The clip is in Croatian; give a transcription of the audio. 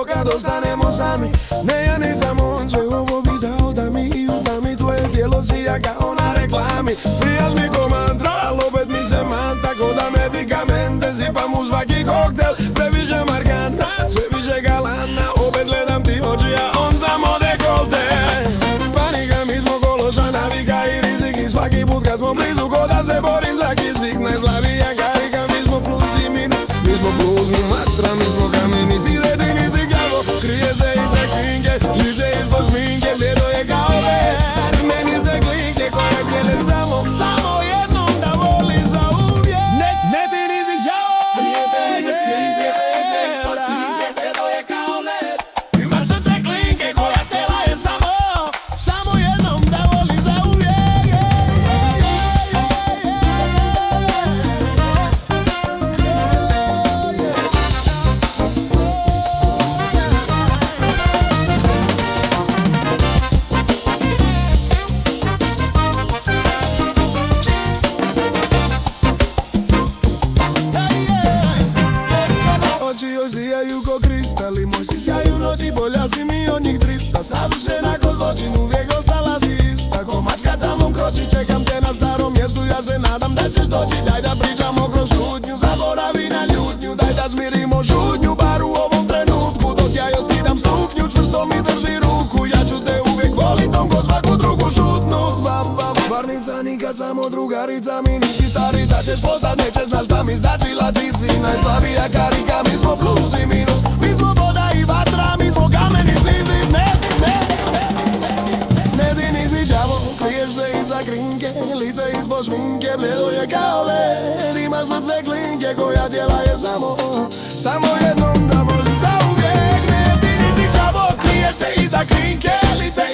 to kad ostanemo sami. Ne, ja nisam on, sve ovo bi dao da mi i utami. Tvoje tijelo sija kao na reklami. Prijat mi ko mantra, al opet mi se man. Tako da medikamente sipam u svaki koktel. Previše markanta, sve više galana. Opet gledam ti oči, a on samo dekolte. Panika, mi smo kološa, navika i rizik. I svaki put kad smo blizu, ko da se borim za kisik. Najslabija karika, mi smo plus i minus. Mi smo plus, mi matra, mi smo kamini. Si redi, nisi gjavo, krije se iza krinke. Lice ispod šminke, bledo je kao ler. Meni se klinke koje htjele samo jednom da voli za uvijek. Ne ti nisi gjavo, krije se iza krinke. Lice ispod šminke, bledo je kao ler. Imaš srce klinke koja htjela je samo jednom da voli za uvijek. Oči joj zijaju ko kristali, moj si sjaj u noći, bolja si mi od njih 300. Savršena ko zločin, uvijek ostala si ista. Ko mačka tamo kroči, čekam te na starom mjestu. Ja se nadam da ćeš doći, daj da pričamo kroz šutnju. Zaboravi na ljutnju, daj da smirimo žudnju. Bar u ovom trenutku, dok ja joj skidam suknju. Čvrsto mi drži ruku, ja ću te uvijek volitom ko svaku drugu šutnut. Varnica nikad samo drugarica, mi nisi stari da ćeš postat, neće znaš šta mi značila. Ti si najslabija karika, mi smo plus i minus. Mi smo voda i vatra, mi smo kamen i zizip. Ne ti nisi đavo, kriješ se iza krinke. Lice ispod šminke, bledo je kao led. Imaš srce klinke koja tijela je samo jednom da voli za uvijek. Ne ti nisi đavo, kriješ se iza krinke. Lice